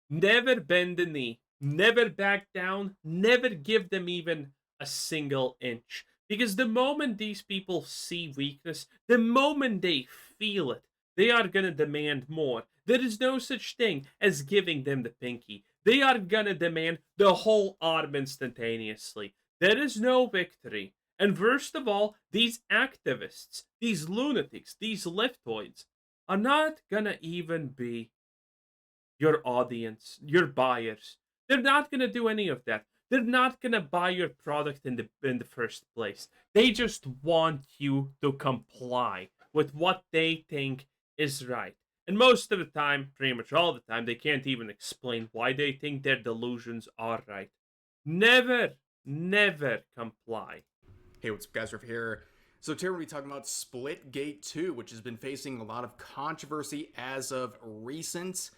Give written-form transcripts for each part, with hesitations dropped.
Never bend the knee, never back down, never give them even a single inch. Because the moment these people see weakness, the moment they feel it, they are gonna demand more. There is no such thing as giving them the pinky. They are gonna demand the whole arm instantaneously. There is no victory. And worst of all, these activists, these lunatics, these leftoids, are not gonna even be your audience, your buyers. They're not gonna do any of that. They're not gonna buy your product in the first place. They just want you to comply with what they think is right. And most of the time, pretty much all the time, they can't even explain why they think their delusions are right. Never, never comply. Hey, what's up, guys? Over here. So today we're going to be talking about Splitgate 2, which has been facing a lot of controversy as of recent,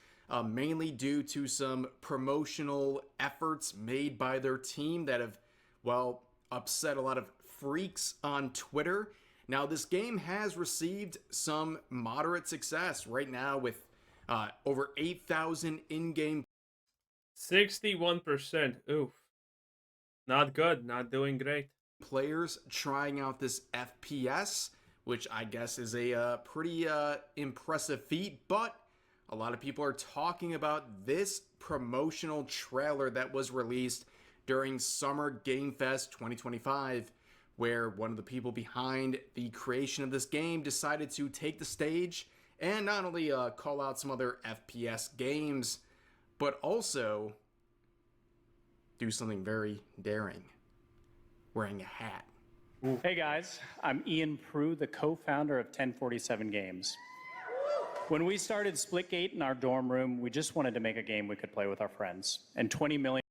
mainly due to some promotional efforts made by their team that have, well, upset a lot of freaks on Twitter. Now, this game has received some moderate success right now with over 8,000 in-game 61%. Oof. Not good. Not doing great. players trying out this FPS, which I guess is a pretty impressive feat, but a lot of people are talking about this promotional trailer that was released during Summer Game Fest 2025, where one of the people behind the creation of this game decided to take the stage and not only call out some other FPS games, but also do something very daring, wearing a hat. Hey guys, I'm Ian Prue, the co-founder of 1047 Games. When we started Splitgate in our dorm room, we just wanted to make a game we could play with our friends. And 20 million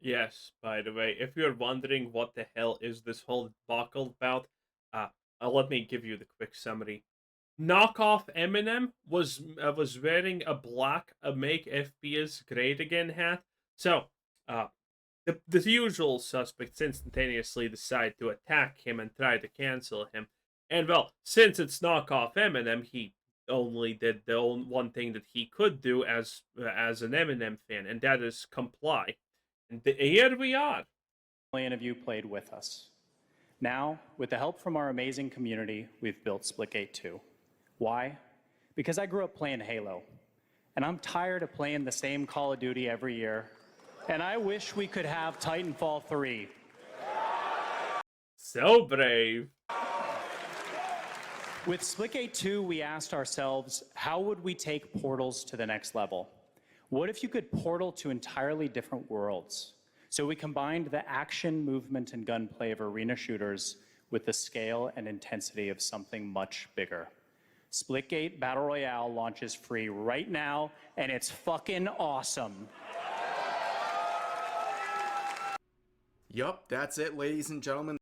Yes, by the way, if you're wondering what the hell is this whole debacle about, uh, let me give you the quick summary. Knockoff Eminem was wearing a black "Make FPS Great Again" hat. So, uh, the usual suspects instantaneously decide to attack him and try to cancel him. And well, since it's knockoff Eminem, he only did the one thing that he could do as an Eminem fan, and that is comply. And here we are. of you played with us. Now, with the help from our amazing community, we've built Splitgate 2. Why? Because I grew up playing Halo, and I'm tired of playing the same Call of Duty every year, and I wish we could have Titanfall 3. So brave. With Splitgate 2, we asked ourselves, how would we take portals to the next level? What if you could portal to entirely different worlds? So we combined the action, movement, and gunplay of arena shooters with the scale and intensity of something much bigger. Splitgate Battle Royale launches free right now, and it's fucking awesome. Yup, that's it, ladies and gentlemen.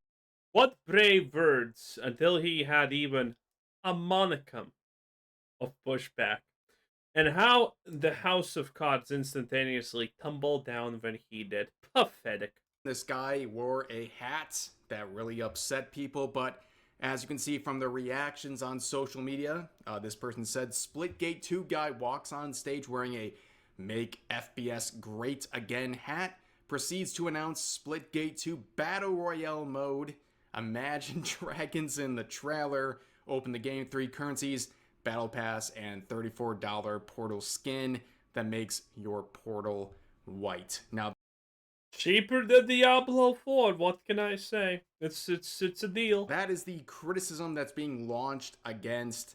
What brave words until he had even a monicum of pushback. And how the House of Cards instantaneously tumbled down when he did. Pathetic. This guy wore a hat that really upset people, but as you can see from the reactions on social media, this person said Splitgate 2 guy walks on stage wearing a Make FPS Great Again hat, proceeds to announce Splitgate 2 Battle Royale mode, Imagine Dragons in the trailer, open the game, 3 currencies, Battle Pass, and $34 Portal skin that makes your Portal white. Now, Cheaper than Diablo 4, what can I say? It's a deal. that is the criticism that's being launched against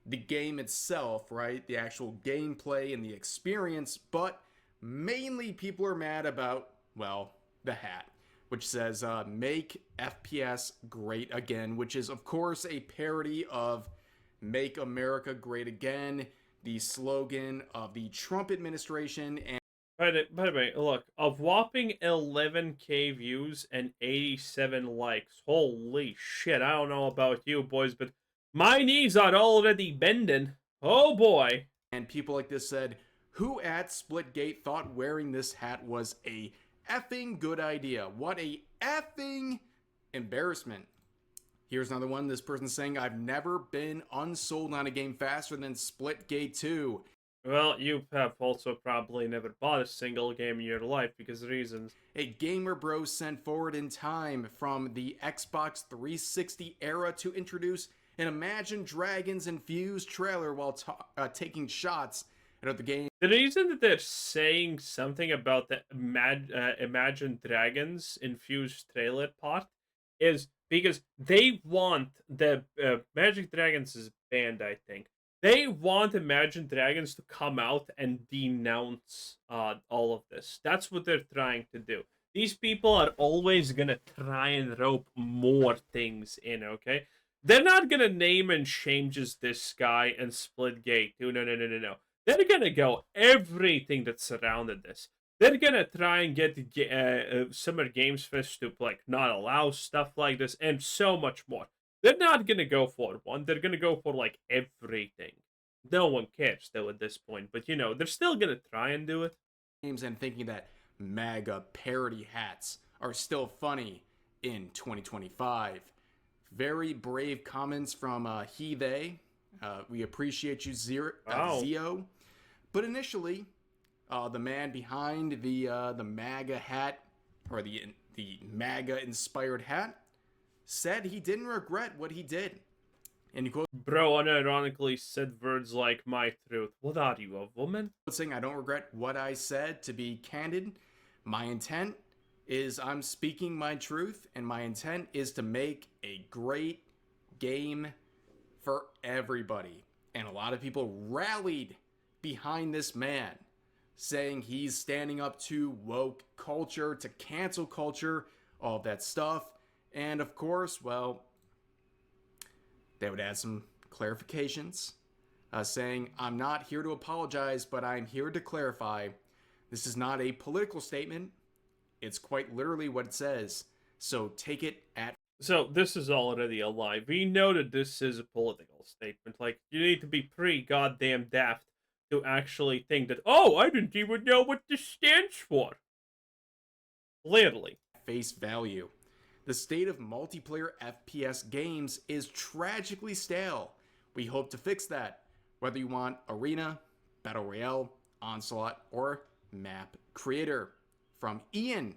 the game itself, right? The actual gameplay and the experience, but mainly people are mad about, well, the hat, which says Make FPS Great Again, which is, of course, a parody of Make America Great Again, the slogan of the Trump administration. And By the way, look, a whopping 11K views and 87 likes. Holy shit, I don't know about you boys, but my knees are already bending. Oh boy. people like this said, who at Splitgate thought wearing this hat was a effing good idea? What a effing embarrassment. Here's another one. This person saying, I've never been unsold on a game faster than Splitgate 2. Well, you have also probably never bought a single game in your life because of reasons. A Gamer Bros sent forward in time from the Xbox 360 era to introduce an Imagine Dragons infused trailer while taking shots at the game. The reason that they're saying something about the Imagine Dragons infused trailer part is because they want the Magic Dragons is banned, I think. They want Imagine Dragons to come out and denounce all of this. That's what they're trying to do. These people are always gonna try and rope more things in, okay? They're not gonna name and shame just this guy and Splitgate. No, no, no, no, no, no. They're gonna go everything that surrounded this. They're gonna try and get Summer Games Fest to like not allow stuff like this and so much more. They're not gonna go for one. They're gonna go for like everything. No one cares though at this point, but you know they're still gonna try and do it. Games and thinking that MAGA parody hats are still funny in 2025. Very brave comments from they. We appreciate you, Zio. But initially, the man behind the MAGA hat, or the MAGA-inspired hat, said he didn't regret what he did. And he quote, Bro unironically said words like "my truth." What are you, a woman? saying, "I don't regret what I said. To be candid, my intent is I'm speaking my truth, and my intent is to make a great game for everybody." And a lot of people rallied behind this man, saying he's standing up to woke culture, to cancel culture, all of that stuff. And of course, well, they would add some clarifications, saying, "I'm not here to apologize, but I'm here to clarify. This is not a political statement. It's quite literally what it says. So take it at..." So this is already a lie. We know that this is a political statement. Like, you need to be pretty goddamn daft to actually think that, oh, I didn't even know what this stands for. Clearly. face value. The state of multiplayer FPS games is tragically stale. We hope to fix that, whether you want Arena, Battle Royale, Onslaught, or Map Creator. From Ian,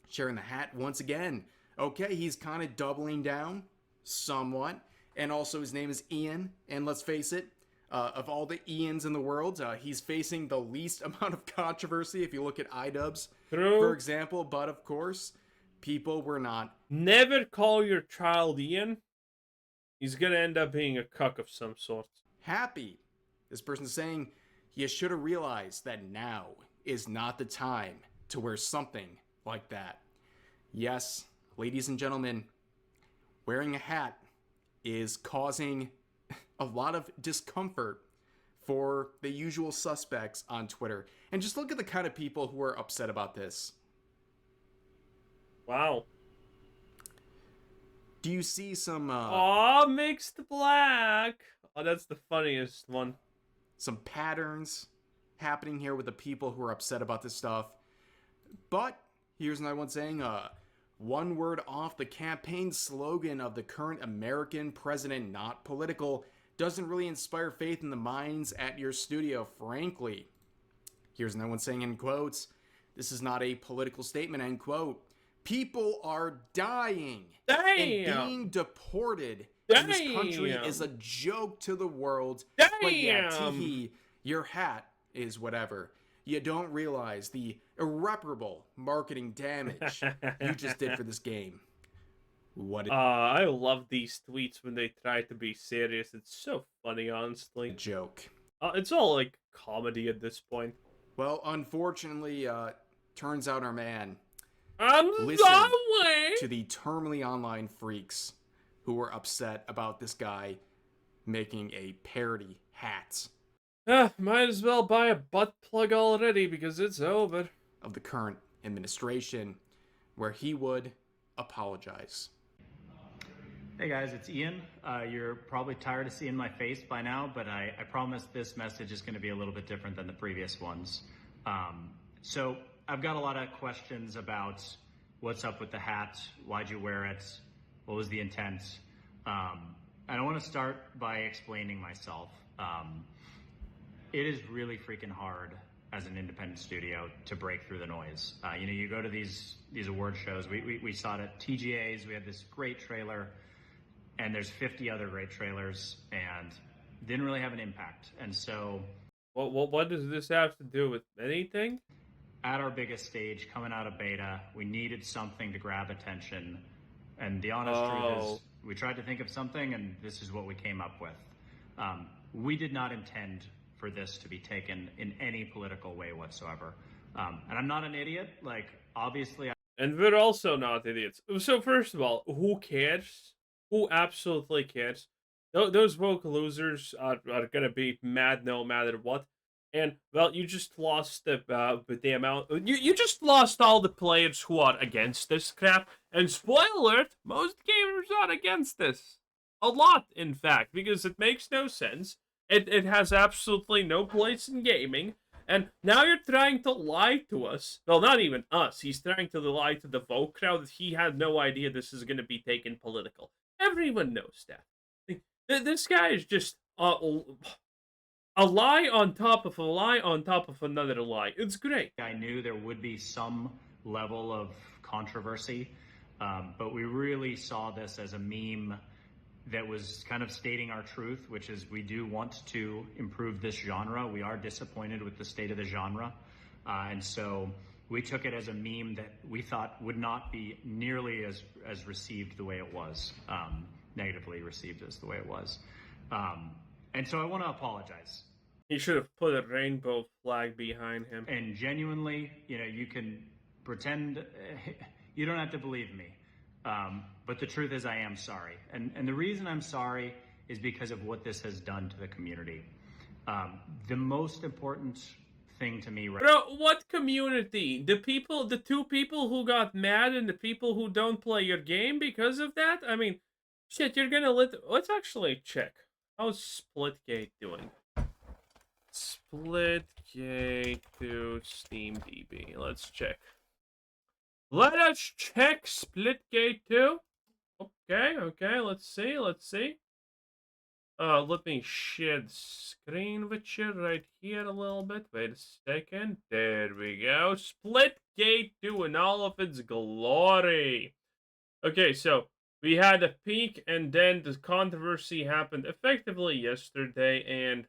sharing the hat once again. Okay, he's kind of doubling down, somewhat. And also his name is Ian, and let's face it, of all the Ians in the world, he's facing the least amount of controversy if you look at iDubbbz, for example. But of course, people were not. Never call your child Ian. He's gonna end up being a cuck of some sort. Happy. This person's saying, you should have realized that now is not the time to wear something like that. Yes, ladies and gentlemen, wearing a hat is causing a lot of discomfort for the usual suspects on Twitter. And just look at the kind of people who are upset about this. Wow. Do you see some mixed black. Oh, that's the funniest one. Some patterns happening here with the people who are upset about this stuff. But here's another one saying, one word off the campaign slogan of the current American president, not political, doesn't really inspire faith in the minds at your studio, frankly. Here's another one saying in quotes, this is not a political statement, end quote. People are dying. Damn. And being deported in this country is a joke to the world. Damn. But yeah, teehee, your hat is whatever. You don't realize the irreparable marketing damage you just did for this game. What I love these tweets when they try to be serious. It's so funny, honestly. a joke. It's all like comedy at this point. Well, unfortunately, turns out our man Listen to the terminally online freaks who were upset about this guy making a parody hat Might as well buy a butt plug already because it's over. of the current administration, where he would apologize. Hey guys, it's Ian. You're probably tired of seeing my face by now, but I promise this message is going to be a little bit different than the previous ones. So I've got a lot of questions about what's up with the hat, why'd you wear it, what was the intent, and I want to start by explaining myself. it is really freaking hard as an independent studio to break through the noise. You go to these award shows. We saw it at TGA's. We had this great trailer, and there's 50 other great trailers, and didn't really have an impact. And so, what does this have to do with anything? At our biggest stage, coming out of beta, we needed something to grab attention. And the honest truth is, we tried to think of something, and this is what we came up with. We did not intend for this to be taken in any political way whatsoever. And I'm not an idiot. Like, obviously, And we're also not idiots. So first of all, who cares? Who absolutely cares? Those woke losers are gonna be mad no matter what. And well, you just lost the amount. You just lost all the players who are against this crap. And spoiler alert, most gamers are against this. A lot, in fact, because it makes no sense. It has absolutely no place in gaming. And now you're trying to lie to us. Well, not even us. He's trying to lie to the Vogue crowd that he had no idea this is going to be taken political. Everyone knows that. This guy is just a lie on top of a lie on top of another lie. It's great. I knew there would be some level of controversy, but we really saw this as a meme that was kind of stating our truth, which is we do want to improve this genre. We are disappointed with the state of the genre. And so we took it as a meme that we thought would not be nearly as received the way it was, negatively received as the way it was. And so I want to apologize. He should have put a rainbow flag behind him. And genuinely, you can pretend, you don't have to believe me. But the truth is I am sorry. And the reason I'm sorry is because of what this has done to the community. The most important thing to me right Bro, what community? The two people who got mad and the people who don't play your game because of that? I mean, shit, you're gonna let's actually check. How's Splitgate doing? Splitgate to SteamDB. Let's check. Let us check Splitgate 2. Okay, let's see. Let me share the screen with you right here a little bit. Wait a second. There we go. Splitgate 2 in all of its glory. Okay, so we had a peak, and then the controversy happened effectively yesterday, and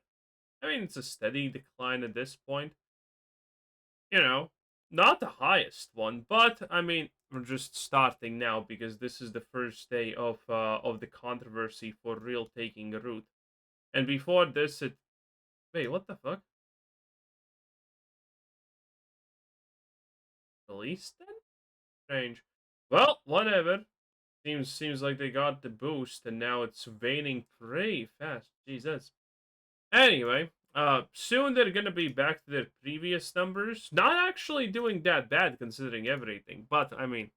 I mean, it's a steady decline at this point. Not the highest one, but I mean, we're just starting now because this is the first day of the controversy for real taking root. And before this, wait, what the fuck? Released then? Strange. Well, whatever. Seems like they got the boost, and now it's waning pretty fast. Jesus. Anyway. Soon they're gonna be back to their previous numbers. Not actually doing that bad considering everything, but I mean,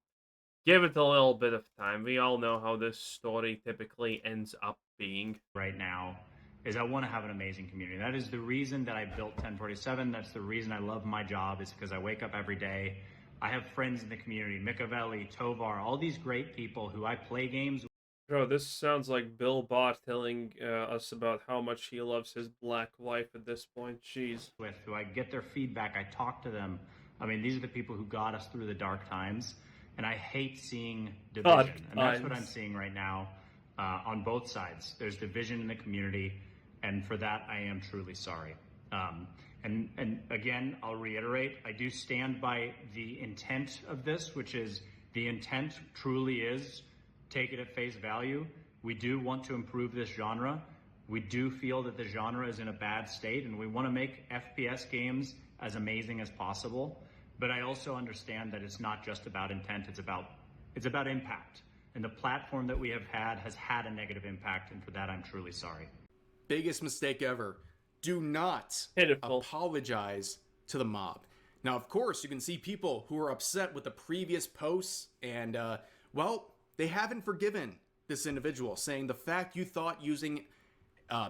give it a little bit of time. We all know how this story typically ends up being. Right now is I want to have an amazing community. That is the reason that I built 1047. That's the reason I love my job, is because I wake up every day. I have friends in the community, Mikavelli, Tovar, all these great people who I play games with. Bro, this sounds like Bill Barr telling us about how much he loves his black wife at this point. Jeez. Who I get their feedback, I talk to them. I mean, these are the people who got us through the dark times, and I hate seeing division. And that's what I'm seeing right now on both sides. There's division in the community, and for that, I am truly sorry. And again, I'll reiterate, I do stand by the intent of this, which is the intent truly is take it at face value. We do want to improve this genre. We do feel that the genre is in a bad state, and we want to make FPS games as amazing as possible. But I also understand that it's not just about intent, it's about impact. And the platform that we have had has had a negative impact, and for that I'm truly sorry. Biggest mistake ever. Do not apologize to the mob. Now, of course, you can see people who are upset with the previous posts, and well, they haven't forgiven this individual, saying the fact you thought using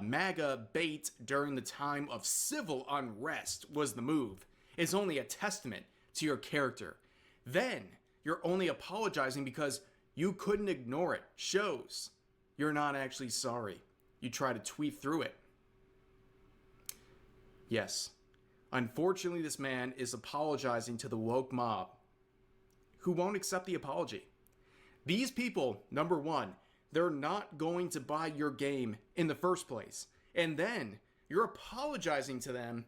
MAGA bait during the time of civil unrest was the move is only a testament to your character. Then you're only apologizing because you couldn't ignore it. Shows you're not actually sorry. You try to tweet through it. Yes. Unfortunately, this man is apologizing to the woke mob who won't accept the apology. These people, number one, they're not going to buy your game in the first place. And then you're apologizing to them,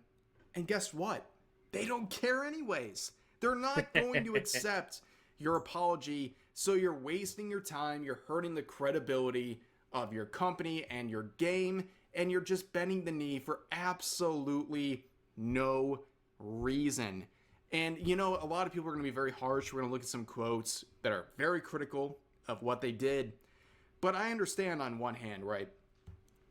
and guess what? They don't care anyways. They're not going to accept your apology, so you're wasting your time, you're hurting the credibility of your company and your game, and you're just bending the knee for absolutely no reason. And you know, a lot of people are going to be very harsh. We're going to look at some quotes that are very critical of what they did. But I understand on one hand, right?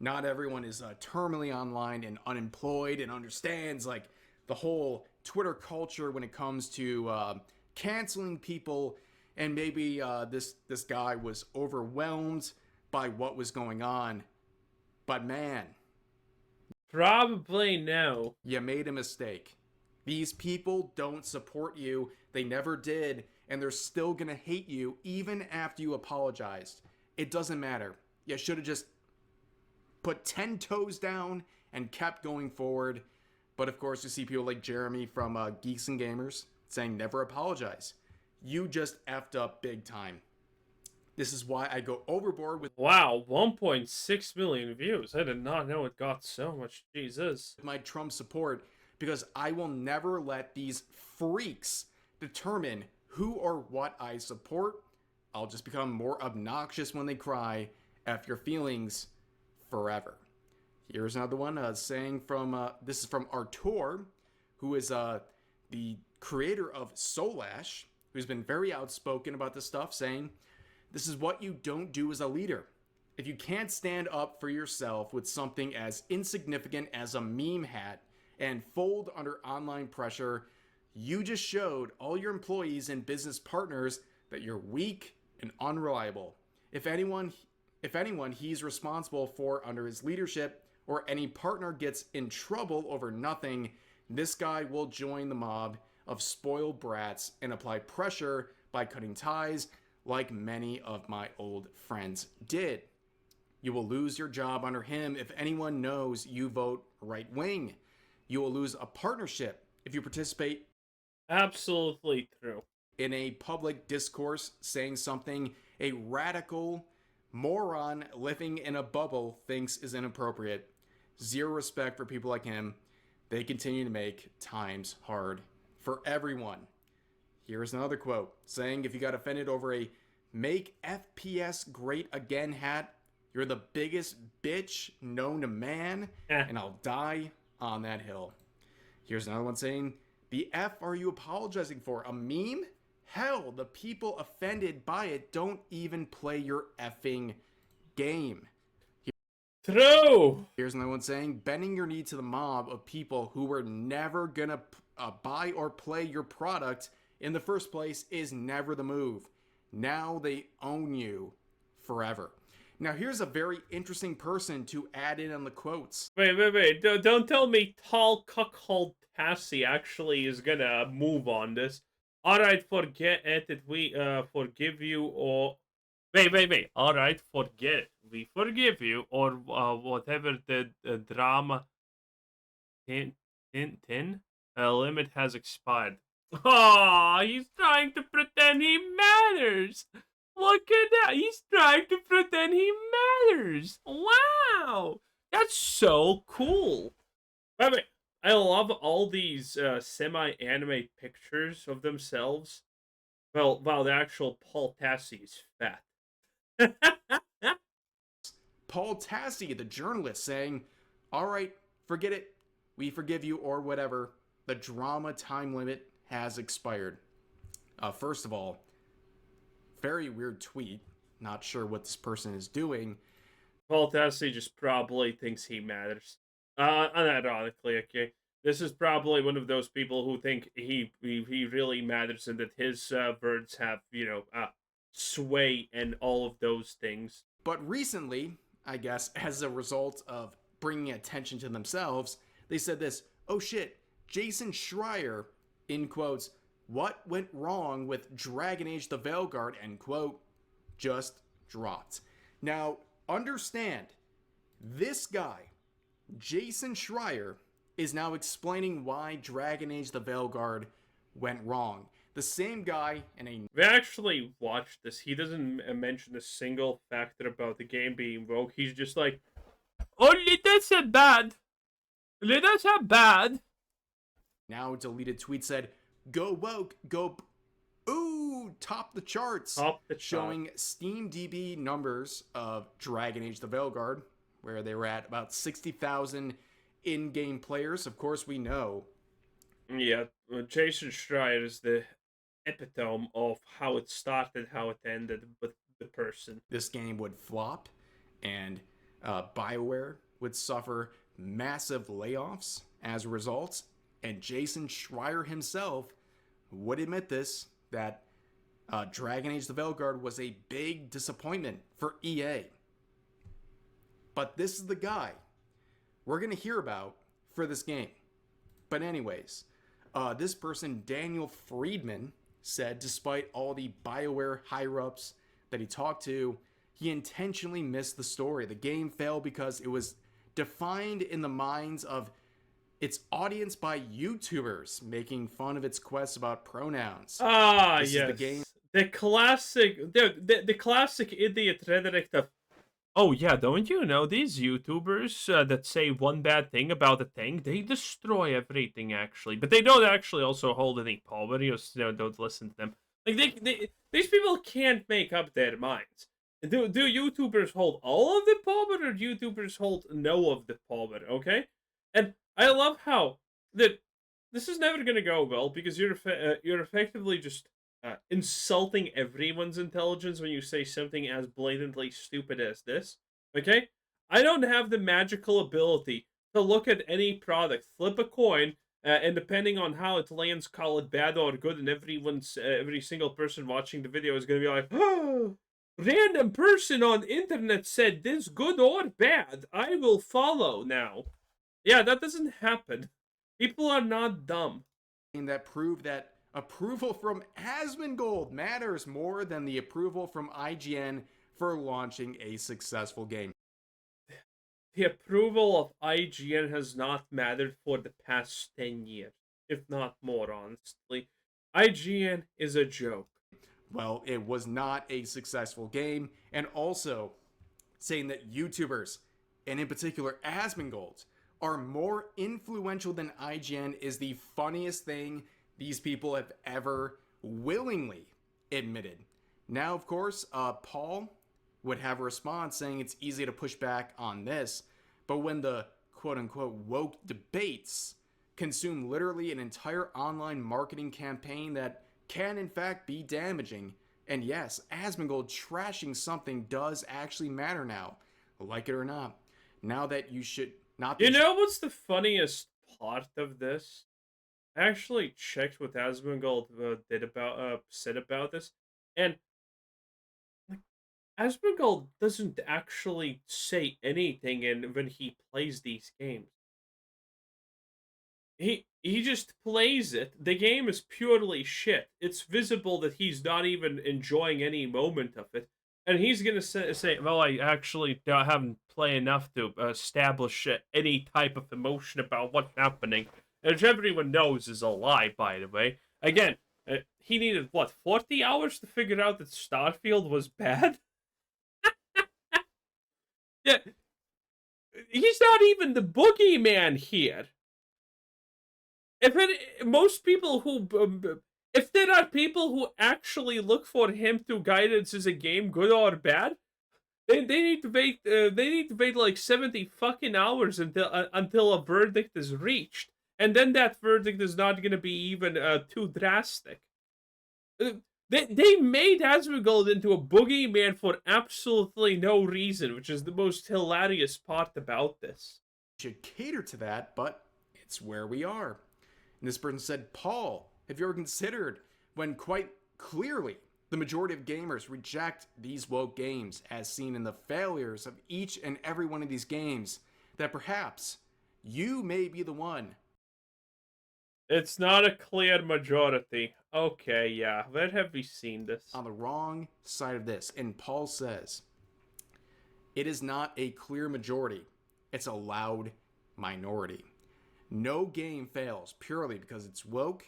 Not everyone is terminally online and unemployed and understands like the whole Twitter culture when it comes to canceling people. And maybe this guy was overwhelmed by what was going on. But man, Probably no. you made a mistake. These people don't support you. They never did. And they're still going to hate you even after you apologized. It doesn't matter. You should have just put 10 toes down and kept going forward. But of course, you see people like Jeremy from Geeks and Gamers saying never apologize. You just effed up big time. This is why I go overboard with Wow, 1.6 million views. I did not know it got so much. Jesus. my Trump support, because I will never let these freaks determine who or what I support. I'll just become more obnoxious when they cry. F your feelings forever. Here's another one saying from, this is from Artur, who is the creator of Solash, who's been very outspoken about this stuff, saying, this is what you don't do as a leader. If you can't stand up for yourself with something as insignificant as a meme hat and fold under online pressure, you just showed all your employees and business partners that you're weak and unreliable. If anyone he's responsible for under his leadership, or any partner gets in trouble over nothing, this guy will join the mob of spoiled brats and apply pressure by cutting ties like many of my old friends did. You will lose your job under him if anyone knows you vote right wing. You will lose a partnership if you participate Absolutely true. in a public discourse saying something a radical moron living in a bubble thinks is inappropriate. Zero respect for people like him. They continue to make times hard for everyone. Here's another quote saying, if you got offended over a make FPS great again hat, you're the biggest bitch known to man, and I'll die on that hill. Here's another one saying, the F are you apologizing for? A meme? Hell, the people offended by it don't even play your effing game. True. Here's another one saying, bending your knee to the mob of people who were never gonna buy or play your product in the first place is never the move. Now they own you forever. Now here's a very interesting person to add in on the quotes. Wait. Don't tell me tall cuckold Tassie actually is gonna move on this. Alright, forget it. We forgive you, or... Wait. Alright, forget it. We forgive you, or whatever the drama limit has expired. Oh, he's trying to pretend he matters. Look at that. He's trying to pretend he matters. Wow. That's so cool. By the way, I love all these semi-anime pictures of themselves. Well, the actual Paul Tassi is fat. Paul Tassi, the journalist, saying, all right, forget it. We forgive you, or whatever. The drama time limit has expired. First of all, very weird tweet. Not sure what this person is doing. Paul Tassi just probably thinks he matters. Unironically, okay. This is probably one of those people who think he really matters and that his words have, sway and all of those things. But recently, I guess, as a result of bringing attention to themselves, they said this, oh shit, Jason Schreier, in quotes, what went wrong with Dragon Age the Veilguard, end quote, just dropped. Now, understand, this guy, Jason Schreier, is now explaining why Dragon Age the Veilguard went wrong. The same guy in a... We actually watched this. He doesn't mention a single factor about the game being woke. He's just like, oh, leaders are bad. Leaders are bad. now deleted tweet said, go woke, go... Ooh, top the charts. Top the showing SteamDB numbers of Dragon Age the Veilguard, where they were at about 60,000 in-game players. Of course, we know. Yeah, Jason Schreier is the epitome of how it started, how it ended with the person. This game would flop, and BioWare would suffer massive layoffs as a result. And Jason Schreier himself would admit this, that Dragon Age the Veilguard was a big disappointment for EA. But this is the guy we're going to hear about for this game. But anyways, this person, Daniel Friedman, said despite all the BioWare higher-ups that he talked to, he intentionally missed the story. The game failed because it was defined in the minds of its audience by YouTubers making fun of its quests about pronouns. Ah, This yes. is the game. The classic, the classic idiot rhetoric of, oh yeah, don't you know these YouTubers that say one bad thing about a thing, they destroy everything actually, but they don't actually also hold any power. You know, don't listen to them. Like these people can't make up their minds. Do YouTubers hold all of the power, or do YouTubers hold no of the power? Okay, and I love how that this is never gonna go well because you're effectively just insulting everyone's intelligence when you say something as blatantly stupid as this. Okay, I don't have the magical ability to look at any product, flip a coin, and depending on how it lands, call it bad or good, and every single person watching the video is gonna be like, oh, random person on internet said this good or bad. I will follow now. Yeah, that doesn't happen. People are not dumb. That proved that approval from Asmongold matters more than the approval from IGN for launching a successful game. The approval of IGN has not mattered for the past 10 years, if not more, honestly. IGN is a joke. Well, it was not a successful game, and also saying that YouTubers, and in particular Asmongold, are more influential than IGN is the funniest thing these people have ever willingly admitted. Now, of course, Paul would have a response saying it's easy to push back on this, but when the quote-unquote woke debates consume literally an entire online marketing campaign that can in fact be damaging, and yes, Asmongold trashing something does actually matter now, like it or not. Now that you should not be... You know what's the funniest part of this? I actually checked what Asmongold said about this, and like, Asmongold doesn't actually say anything when he plays these games. He just plays it. The game is purely shit. It's visible that he's not even enjoying any moment of it. And he's gonna say, well, I actually haven't played enough to establish any type of emotion about what's happening. Which everyone knows is a lie, by the way. Again, he needed, what, 40 hours to figure out that Starfield was bad? Yeah, he's not even the boogeyman here. Most people who... if there are people who actually look for him to guidance is a game good or bad, they need to wait. They need to wait like 70 fucking hours until a verdict is reached, and then that verdict is not going to be even too drastic. They made Asmongold into a boogeyman for absolutely no reason, which is the most hilarious part about this. Should cater to that, but it's where we are. And this person said, Paul, have you ever considered when quite clearly the majority of gamers reject these woke games as seen in the failures of each and every one of these games, that perhaps you may be the one? It's not a clear majority. Okay, yeah. Where have we seen this? On the wrong side of this. And Paul says, it is not a clear majority. It's a loud minority. No game fails purely because it's woke.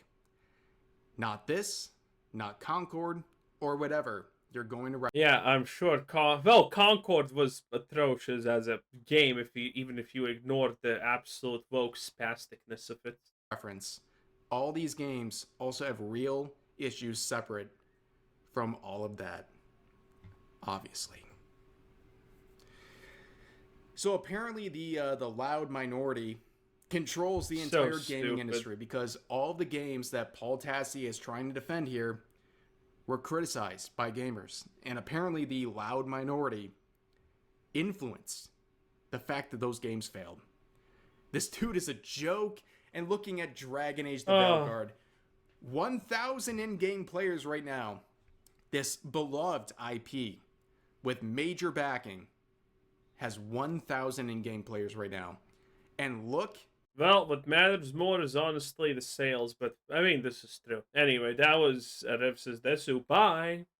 Not this, not Concord, or whatever you're going to Yeah, I'm sure. Well, Concord was atrocious as a game, even if you ignored the absolute woke spasticness of it. reference. All these games also have real issues separate from all of that, obviously. So apparently the loud minority controls the So entire gaming stupid. industry because all the games that Paul Tassi is trying to defend here were criticized by gamers. And apparently the loud minority influenced the fact that those games failed. This dude is a joke. And looking at Dragon Age the Veilguard, 1,000 in-game players right now. This beloved IP with major backing has 1,000 in-game players right now. And look. Well, what matters more is honestly the sales, but I mean, this is true. Anyway, that was Rev Says Desu. Bye!